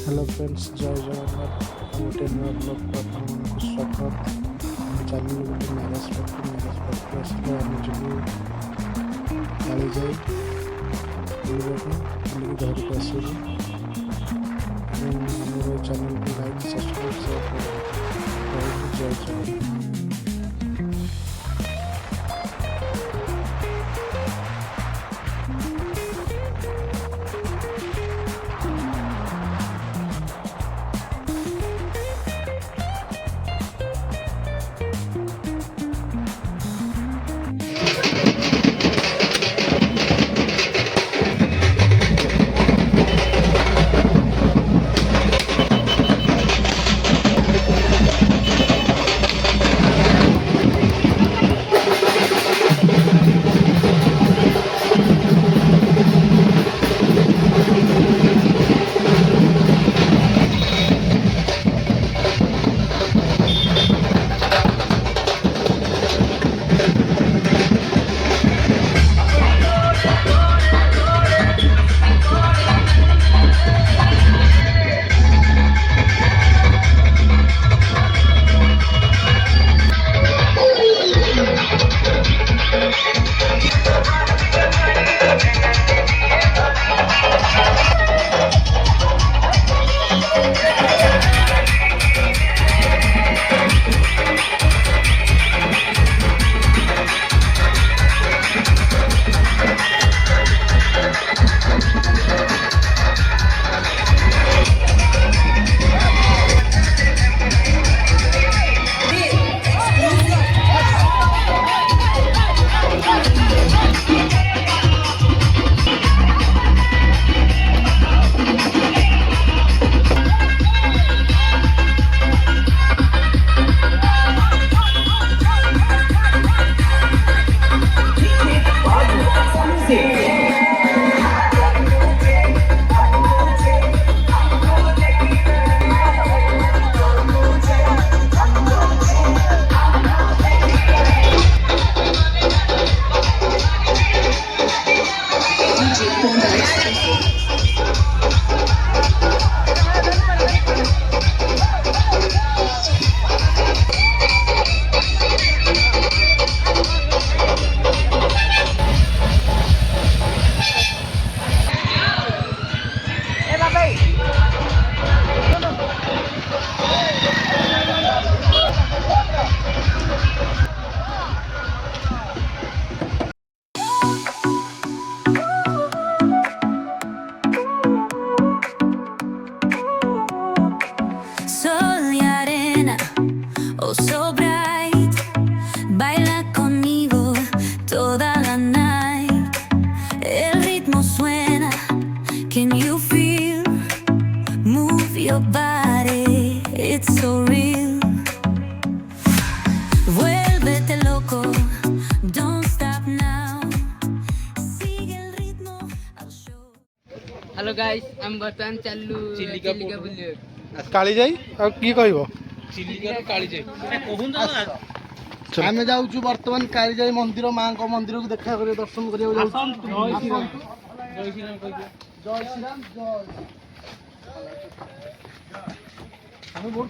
Hello friends जय जगन्नाथ गोटे नुआ ब्लॉग को आपको स्वागत आम चलू गोटे मैरेज पार्टी आसले आम जीवु काली जाई बुलवाई घर को आसबू मोर चैनल को लाइक सब्सक्राइब शेयर कर जय Jagannath. So bright, baila conmigo toda la night. El ritmo suena, can you feel? Move your body, it's so real. Vuélvete loco, don't stop now. Sigue el ritmo, I'll show. Hello guys हम बर्तमान चलू चिलिका बुलियो काली जाई आ की कहबो चिलिका काली जाई आमे जाऊँ बर्तमान कालीजाई मंदिर माँ मंदिर को देखा कर दर्शन करने जय श्रीराम जय श्रीराम जय हमें बहुत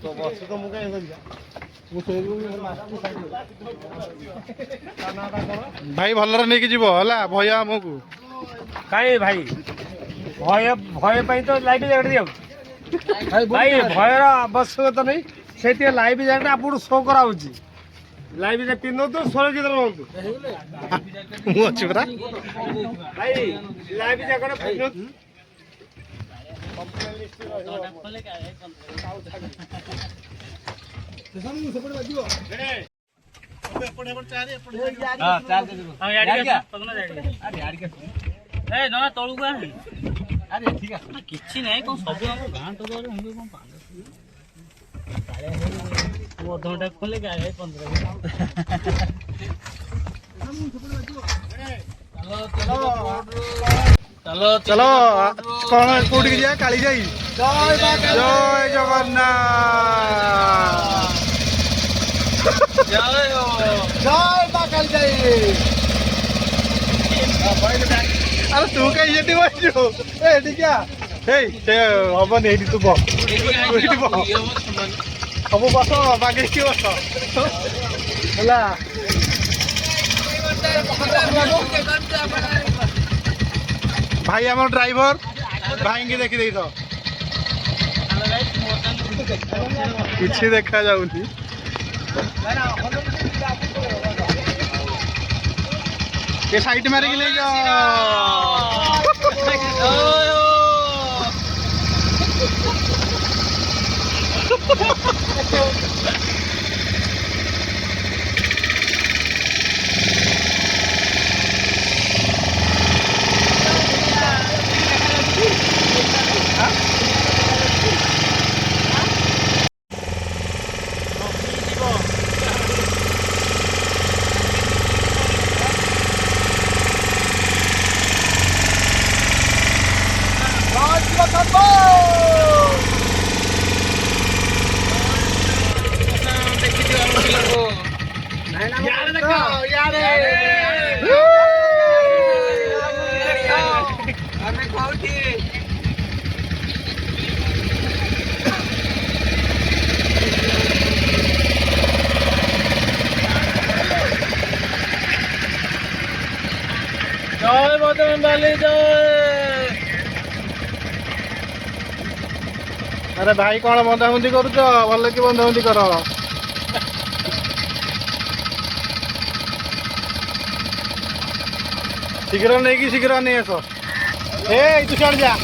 तो बस तो मुझे भाई भलरे नहीं जीव हला भय हमकु काई भाई भय भय पाई तो लाइफ जैकेट दियो भाई भयर आवश्यकता नहीं से लाइफ जैकेट आपको शो करा लाइफ जैकेट पिंधु तो सुरक्षित रहतु मु अछि परा भाई लाइफ जैकेट पिंधु କିଛି ନାହିଁ କଣ ସବୁ ଆମ ଗାଁ ତ ଏମିତି କଣ ଅଧଘଣ୍ଟା ଖୋଲେ ଗାଏ 15 चलो चलो कौन कोठी के जा काली जाई जय जगन्नाथ जय माँ कालीजाई। ଆରେ ତୁ କାହିଁ ସେଠି ବସିଛୁ ଏଠି କିଆ ହେଇ ସେ ହବନି ଏଇଠି ତୁ ବସ ସବୁ ବସ ବାଗେଇକି ବସ ହେଲା ଭାଇ ଆମର ଡ୍ରାଇଭର ଭାଇଙ୍କି ଦେଖି ଦେଇଥ କିଛି ଦେଖା ଯାଉନି ये साइड मारे के ले जाओ जय बजरंग बली जय अरे भाई कौन बंधाबंधी करुच भल कि बंधाबंधी कर शीघ्र नहीं कि शीघ्र नहीं आस ए तू चढ़ जा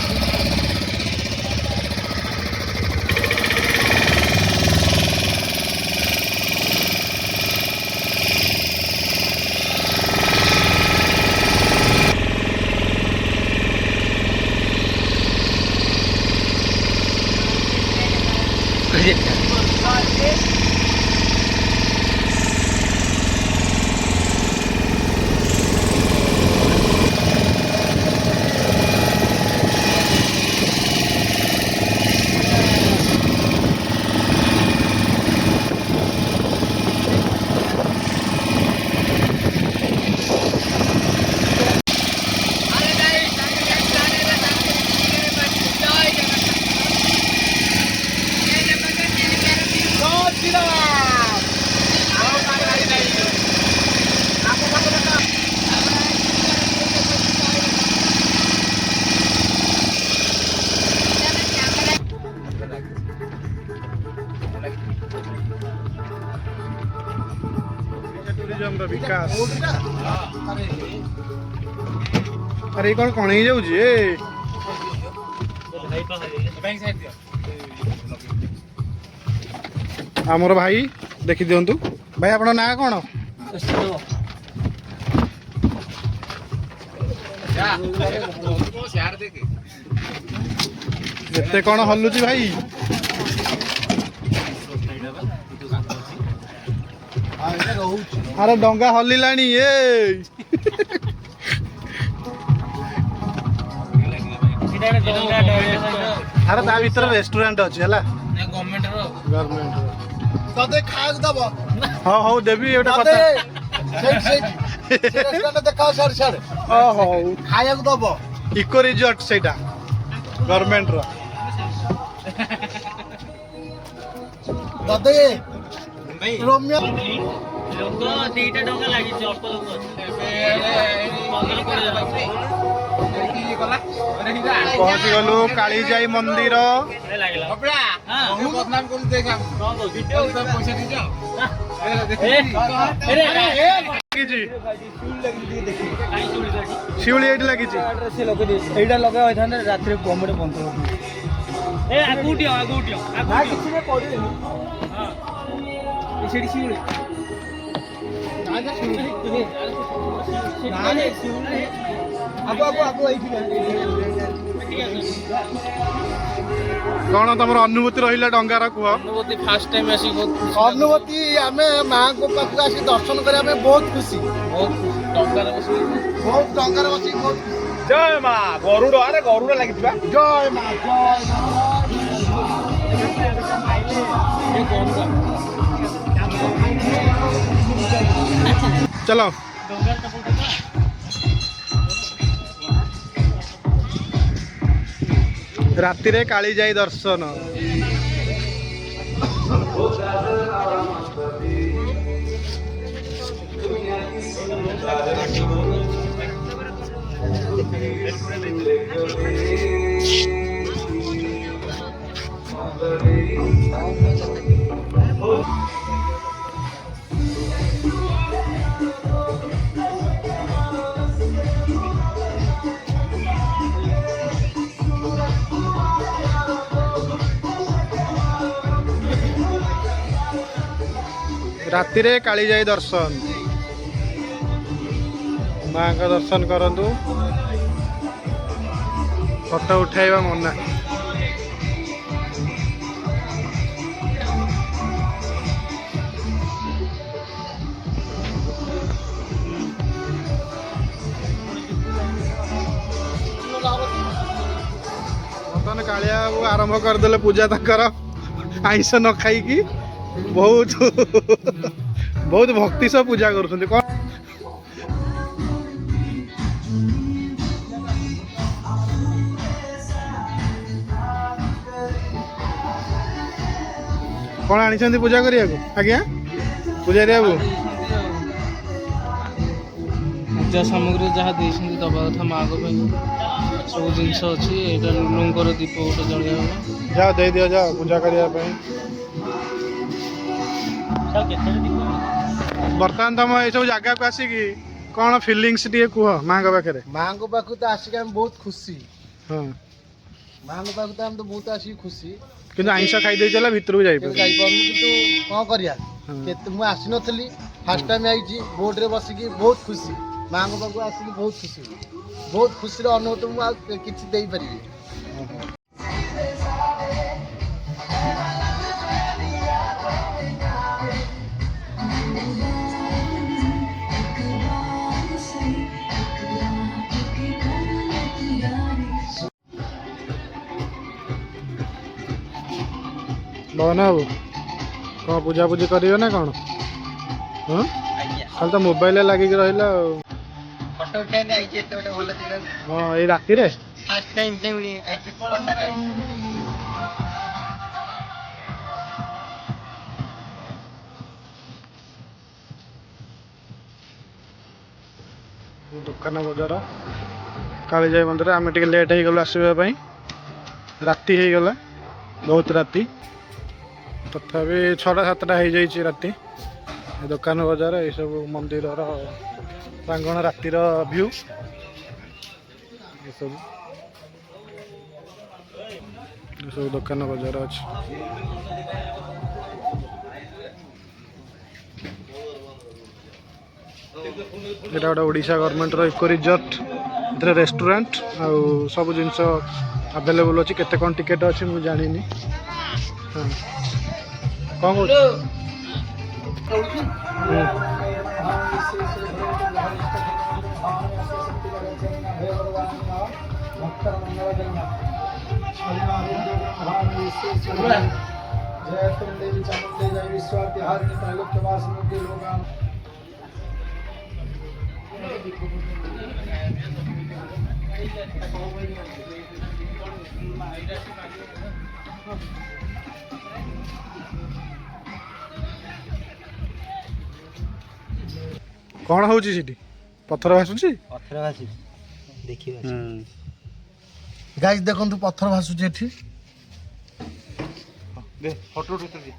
विकास अरे कौन कण ही जाऊँ आमर भाई देखी दिंतु भाई आप ना कौन एते कौन हलुची भाई अरे डंगा हलिलानी ये अरे ता भीतर रेस्टोरेंट अच्छी है गवर्नमेंट तते खाग दब हां हां देबी एटा कथा रेस्टोरेंट देखा सर सर हां हां खाया दब इको रिजॉर्ट सेटा गवर्नमेंट रो दते रोमियो लोक दीटा टंका लागि छ अल्प लोक पहुंची गलु कालीजाई मंदिर शिवली ये लगी लगे रात गवर्नमेंट बंद कौन तुम अनुभूति रहा डंगार कह अनुभूति फास्ट टाइम आसी अनुभूति आम माँ को पाखक आस दर्शन करने बहुत खुशी बहुत डंगार बस जय माँ गरुड़ अरे गरुड़ लगी जय माँ चलो ରାତିରେ କାଳିଜାଇ ଦର୍ଶନ। ରାତିରେ କାଳିଜାଇ ଦର୍ଶନ, ମାଙ୍କ ଦର୍ଶନ କରନ୍ତୁ। ଫଟୋ ଉଠାଇବା ମନା। ବର୍ତ୍ତମାନ କାଳିଆ ବାବୁ ଆରମ୍ଭ କରିଦେଲେ ପୂଜା ତାଙ୍କର, ଆଇଁଷ ନ ଖାଇକି ବହୁତ ବହୁତ ଭକ୍ତି ସହ ପୂଜା କରୁଛନ୍ତି। କଣ କଣ ଆଣିଛନ୍ତି ପୂଜା କରିବାକୁ? ଆଜ୍ଞା ପୂଜାରୀ ବାବୁ ପୂଜା ସାମଗ୍ରୀ ଯାହା ଦେଇଛନ୍ତି ଦବା କଥା ମାଙ୍କ ପାଇଁ ସବୁ ଜିନିଷ ଅଛି। ଏଇଟା ଲୁଲୁଙ୍କର ଦୀପ ଗୋଟେ ଜଳିବା ହବ। ଯାଅ ଦେଇଦିଅ, ଯାଅ ପୂଜା କରିବା ପାଇଁ। ବର୍ତ୍ତମାନ ତମ ଏଇସବୁ ଜାଗାକୁ ଆସିକି କଣ ଫିଲିଙ୍ଗସ୍ ଟିକେ କୁହ ମାଙ୍କ ପାଖରେ? ମାଙ୍କ ପାଖକୁ ତ ଆସିକି ଆମେ ବହୁତ ଖୁସି। ହଁ, ମାଙ୍କ ପାଖକୁ ତ ଆମେ ତ ବହୁତ ଆସିକି ଖୁସି। କିନ୍ତୁ ଆଇଁଷ ଖାଇଦେଇଛ ଭିତରକୁ ଯାଇପାରୁନି। ଯାଇପାରୁନି, କିନ୍ତୁ କ'ଣ କରିବା। କେତେ ମୁଁ ଆସିନଥିଲି, ଫାର୍ଷ୍ଟ ଟାଇମ୍ ଆଇଛି ବୋଟ୍ରେ ବସିକି ବହୁତ ଖୁସି। ମାଙ୍କ ପାଖକୁ ଆସିକି ବହୁତ ଖୁସି, ବହୁତ ଖୁସିର ଅନୁଭୂତି ମୁଁ ଆଉ କିଛି ଦେଇପାରିବି। ଭବନ ବାବୁ କ'ଣ ପୂଜାପୂଜି କରିବେ ନା କ'ଣ? ହଁ, ଖାଲି ତ ମୋବାଇଲରେ ଲାଗିକି ରହିଲା ଆଉ। ହଁ, ଏଇ ରାତିରେ ଦୋକାନ ବଜାର କାଳିଜାଇ ମନ୍ଦିର। ଆମେ ଟିକେ ଲେଟ୍ ହେଇଗଲୁ ଆସିବା ପାଇଁ, ରାତି ହେଇଗଲା, ବହୁତ ରାତି, ତଥାପି 6ଟା 7ଟା ହେଇଯାଇଛି ରାତି। ଦୋକାନ ବଜାର ଏସବୁ ମନ୍ଦିରର ପ୍ରାଙ୍ଗଣ ରାତିର ଭ୍ୟୁ ଏସବୁ ଦୋକାନ ବଜାର ଅଛି। ଏଇଟା ଗୋଟେ ଓଡ଼ିଶା ଗଭର୍ଣ୍ଣମେଣ୍ଟର ଇକୋ ରିଜର୍ଟ। ଏଥିରେ ରେଷ୍ଟୁରାଣ୍ଟ ଆଉ ସବୁ ଜିନିଷ ଆଭେଲେବୁଲ୍ ଅଛି। କେତେ କ'ଣ ଟିକେଟ୍ ଅଛି ମୁଁ ଜାଣିନି। ହଁ, କ'ଣ କହୁଛୁ? କ'ଣ ହଉଛି ସେଠି? ପଥର ଭାସୁଛି, ପଥର ଭାସୁଛି, ଦେଖିବା। ଗାଇସ୍ ଦେଖନ୍ତୁ ପଥର ଭାସୁଛି ଏଠି। ଫଟୋ ଉଠେଇ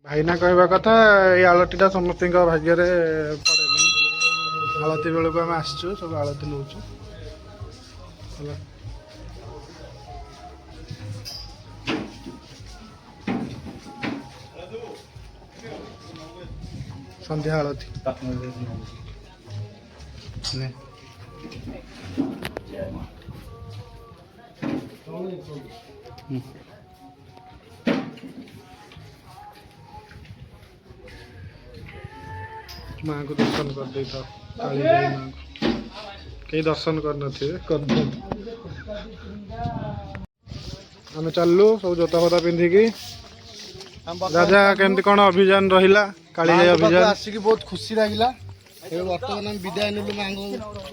ଭାଇନା କହିବା କଥା ଏଇ ଆଳତୀଟା ସମସ୍ତଙ୍କ ଭାଗ୍ୟରେ ପଡ଼େନି। ଆଳତୀ ବେଳକୁ ଆମେ ଆସିଛୁ, ସବୁ ଆଳତୀ ନେଉଛୁ ହେଲା। ସନ୍ଧ୍ୟା ଆଳତୀ ମାଙ୍କୁ ଦର୍ଶନ କରିଦେଇଥାଉ। କାଳିଜାଇ ମାଙ୍କୁ କେହି ଦର୍ଶନ କରିନଥିବେ, କରିଦିଅନ୍ତୁ। ଆମେ ଚାଲିଲୁ ସବୁ ଜୋତା ଫୋତା ପିନ୍ଧିକି। ରାଜା କେମିତି କ'ଣ ଅଭିଯାନ ରହିଲା कालीजाई अभियान आसिक बहुत खुशी लगिला बर्तमान आम विदाय नेलु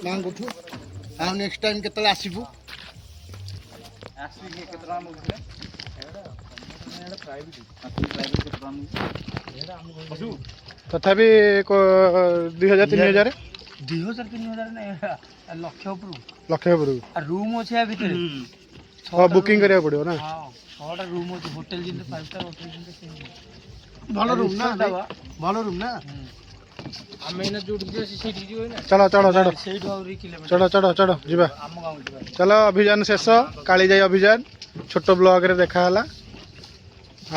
मांगठू आ नेक्स्ट टाइम केतले आसीबू तथापि 2000 3000 लक्ष उपरू लक्ष उपरू रूम अच्छे या भितर हाँ बुकिंग करिया पड़ो ना छटा रूम अच्छे होटेल जिन 5 स्टार होटेल जिन भलो रूम ना भलो रूम ना आमे ना जोड़ दियो सीटी जो ना चलो चलो चलो सेठ आउरी किलोमीटर चलो चलो चलो जीवा आम गाँव जीवा चलो अभियान शेष कालीजाई अभियान छोट ब्लॉग रे देखा हला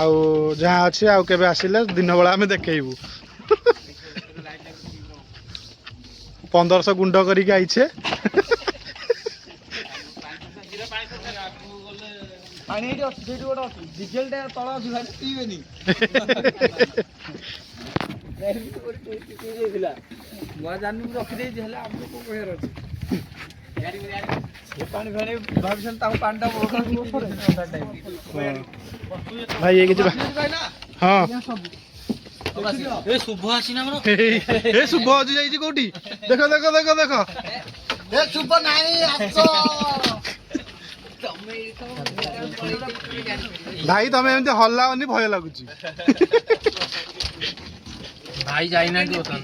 आउ जहाँ अच्छी आउ केबे आसिले दिन बेला आम देखू 1500 गुंड करके आइछे पानी एठी अछि सेठी गोटे अछि डीजल टा तळ अछि भाई पीबेनी मुआ जानू रखी दे हला हमको को कहेर अछि ये पानी भाई भाबसन ताऊ पांडा बोल भाई ये जीवा हाँ ए शुभ आसी ना हमर ए शुभ आज जाइछि कोठी देखो देखो देखो देखो ए शुभ नाही आसो भाई तमे एमते हल्लावनी भय लागुची भाई जाई ना जो तन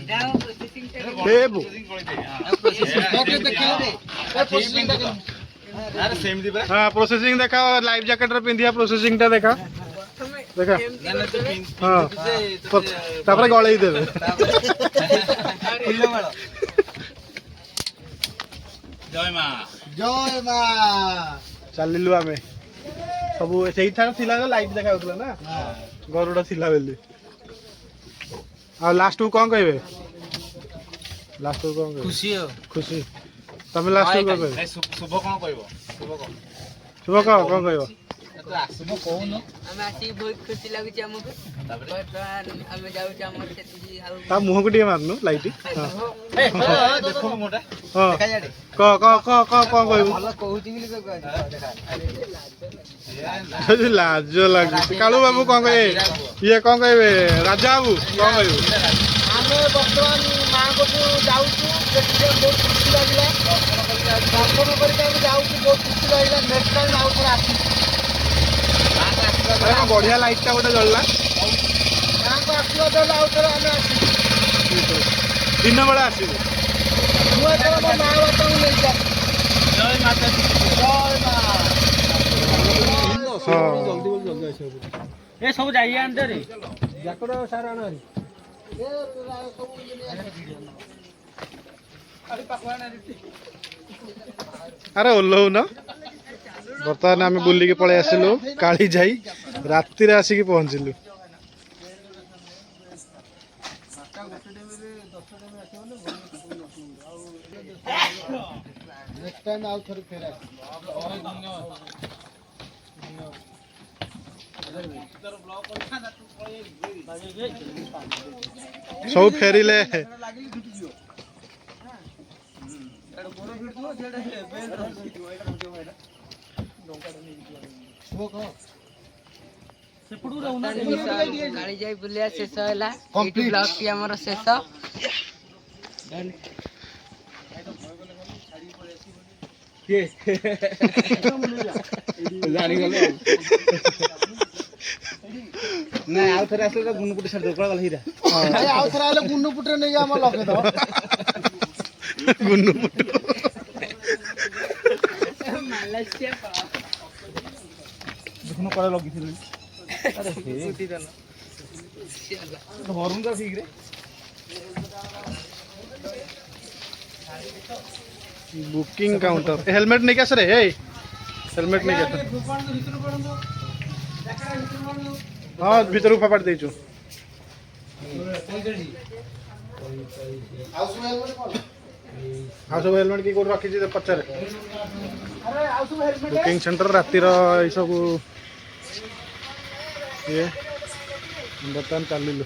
ए बो हाँ प्रोसेसिंग देखा लाइफ जैकेट रे पिंदिया प्रोसेसिंग टा देखा देखा हाँ तापर गळेई देबे जय मां जय मा चलिलु आमे सब सेही थार थिला लाइट देखा होतला ना गरुडा थिला बेली आ लास्ट को कोन कहबे लास्ट को कोन कहबे खुशी हो खुशी तमे लास्ट को कहबे शुभ कोन कहबो शुभ कोन कहबो शुभ कोन हम आसी बहुत खुशी लागु छी हमको वर्तमान हम जाउ छी हमर खेती आउ ता मुह को टिके मारनु लाइट हां देखो मोटा हां देखा जाडे क क क क कोन कहबो ଭଲ କହୁଛି ବୋଲି ତ ଯଦି ଲାଜ ଲାଗୁଛି କାଳୁ ବାବୁ କଣ କହିବେ ଇଏ କଣ କହିବେ ରାଜା ବାବୁ କଣ କହିବେ ଆମେ ବର୍ତ୍ତମାନ ମାଆଙ୍କଠୁ ଯାଉଛୁ ଦେଖିଲେ ବହୁତ ଖୁସି ଲାଗିଲା ଦର୍ଶନ କରିକି ଆମେ ଯାଉଛୁ ବହୁତ ଖୁସି ଲାଗିଲା ନେକ୍ସଟ ଟାଇମ୍ ଆଉ ଥରେ ଆସିବୁ କଣ ବଢିଆ ଲାଇଟ୍ ଟା ଗୋଟେ ଜଳିଲା ମାଆଙ୍କୁ ଆସିବା ଦେଲେ ଆଉ ଥରେ ଆମେ ଆସିବୁ ଦିନ ବେଳେ ଆସିବୁ ମୁଁ ଏଥର ମୋ ମା ବାପାଙ୍କୁ ନେଇକି ଆସିବି ଜୟ ମାତା ଜୟ ମା ଏ ସବୁ ଯାଇ ଆଣତେ ରେ ଯାକର ସାର ଆଣ ରେ ଆରେ ଓହ୍ଲଉନ ବର୍ତ୍ତମାନ ଆମେ ବୁଲିକି ପଳେଇ ଆସିଲୁ କାଳିଜାଇ ରାତିରେ ଆସିକି ପହଞ୍ଚିଲୁ ନେକ୍ସଟ ଟାଇମ୍ ଆଉ ଥରେ ଫେର ଆସିବୁ ସବୁ ଫେରିଲେ କାଳିଜାଇ ବୁଲିବା ଶେଷ ହେଲା Complete. ବ୍ଲଗ ଟି ଆମର ଶେଷ ଜାଣିଗଲେ ନାଇଁ ଆଉ ଥରେ ଆସିଲେ ଗୁଣ୍ଡ ପୁଟି ଛାଡି ଦୋକଳା ଗଲା ହିରା ଭାଇ ଆଉ ଥରେ ଆଇଲେ ଗୁଣ୍ଡୁ ପୁଟରେ ନେଇକି ଆମ ଲଗେଇଦବ ଗୁନୁ ପୁଟୁ ମାଲେସିଆ ଦେଖୁନ କଳେ ଲଗିଥିଲି ଧରୁନ ତ ଠିକ ରେ बुकिंग काउंटर हेलमेट नहीं कैसे रे हेलमेट नहीं कैसे हाँ भीतर फपाड़ देचु ଆଉ ସବୁ ହେଲମେଟ କଣ हाँ सब हेलमेट की कोड रखी पचारे ଆରେ ଆଉ ସବୁ ହେଲମେଟ बुकिंग सेंटर रातिर सब ये बर्तमान चलिलु